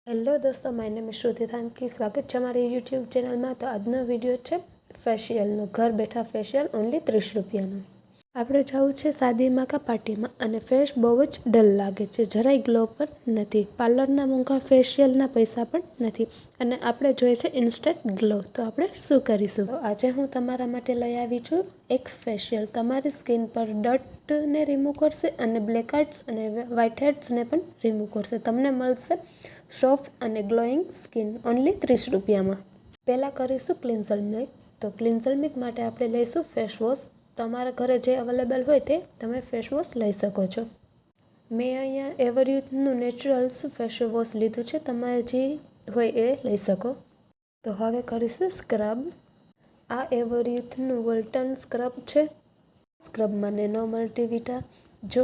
Hello દોસ્તો, my name is શ્રુતિ થાનકી. સ્વાગત છે અમારી યુટ્યુબ ચેનલમાં. તો આજનો વિડીયો છે ફેશિયલનો, ઘર બેઠા ફેશિયલ ઓનલી 30 રૂપિયાનો. આપણે જવું છે શાદીમાં કા પાર્ટીમાં અને ફેસ બહુ જ ડલ લાગે છે, જરાય ગ્લો પણ નથી. પાર્લરના મોંઘા ફેશિયલના પૈસા પણ નથી અને આપણે જોઈએ છે ઇન્સ્ટન્ટ ગ્લો. તો આપણે શું કરીશું? તો આજે હું તમારા માટે લઈ આવી છું એક ફેશિયલ. તમારી સ્કિન પર ડર્ટને રિમૂવ કરશે અને બ્લેક હેડ્સ અને વ્હાઇટ હેડ્સને પણ રિમૂવ કરશે. તમને મળશે સોફ્ટ અને ગ્લોઈંગ સ્કિન ઓનલી 30 રૂપિયામાં. પહેલાં કરીશું ક્લિન્ઝર મિલ્ક. તો ક્લિન્ઝર મિલ્ક માટે આપણે લઈશું ફેસ વોશ. તમારા ઘરે જે અવેલેબલ હોય તે તમે ફેસ વોશ લઈ શકો છો. મેં અહીંયા એવરયુથનું નેચરલ્સ ફેસ વોશ લીધું છે, તમારે જે હોય એ લઈ શકો. તો હવે કરીશું સ્ક્રબ. આ એવરયુથનું વોલ્ટન સ્ક્રબ છે. સ્ક્રબમાં નેનો મલ્ટીવિટા જો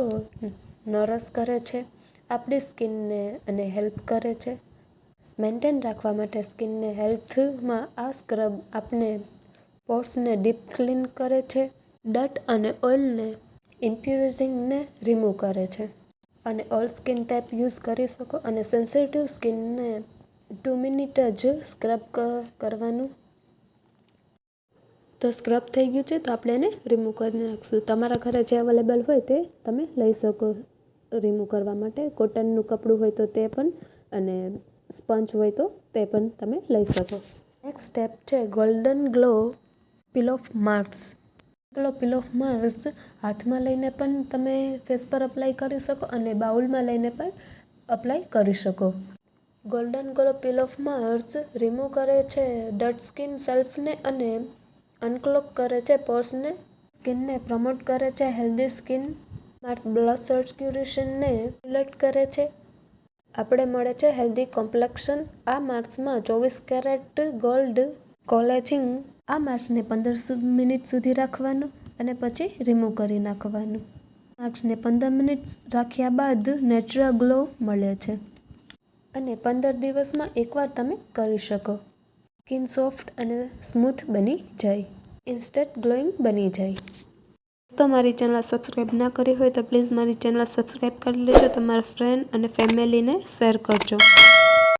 નરસ કરે છે, આપણી સ્કિનને અને હેલ્પ કરે છે મેન્ટેન રાખવા માટે સ્કિનને હેલ્થમાં. આ સ્ક્રબ આપણે પોર્સને ડીપ ક્લીન કરે છે, ડર્ટ અને ઓઇલને ઇમ્પ્યુરિઝિંગને રિમૂવ કરે છે અને ઓલ સ્કિન ટાઈપ યુઝ કરી શકો. અને સેન્સિટિવ સ્કિનને 2 મિનિટ જ સ્ક્રબ કરવાનું. તો સ્ક્રબ થઈ ગયું છે, તો આપણે એને રિમૂવ કરી નાખીશું. તમારા ઘરે જે અવેલેબલ હોય તે તમે લઈ શકો રિમૂવ કરવા માટે. કોટનનું કપડું હોય તો તે પણ, અને સ્પંજ હોય તો તે પણ તમે લઈ શકો. નેક્સ્ટ સ્ટેપ છે golden glow pill of mask. Glow pill of mask હાથમાં લઈને પણ તમે ફેસ પર અપ્લાય કરી શકો અને બાઉલમાં લઈને પણ અપ્લાય કરી શકો. Golden glow pill of mask remove કરે છે ડર્ટ સ્કિન સેલ્ફને અને અનક્લોગ કરે છે પોર્સને. સ્કિનને પ્રમોટ કરે છે હેલ્ધી સ્કિન. માસ્ક બ્લડ સર્ક્યુલેશનને સ્ટિમ્યુલેટ કરે છે. આપણે મળે છે હેલ્ધી કોમ્પ્લેક્શન. આ માસ્કમાં 24 કેરેટ ગોલ્ડ કોલેજિન. આ માસ્કને 15 મિનિટ સુધી રાખવાનું અને પછી રિમૂવ કરી નાખવાનું. માસ્કને 15 મિનિટ રાખ્યા બાદ નેચરલ ગ્લો મળે છે અને 15 દિવસમાં એકવાર તમે કરી શકો. સ્કિન સોફ્ટ અને સ્મૂથ બની જાય, ઇન્સ્ટન્ટ ગ્લોઈંગ બની જાય. તો મારી ચેનલ સબસ્ક્રાઈબ ના કરી હોય તો પ્લીઝ મારી ચેનલ સબસ્ક્રાઈબ કરી લેજો. તમારા ફ્રેન્ડ અને ફેમિલીને શેર કરજો.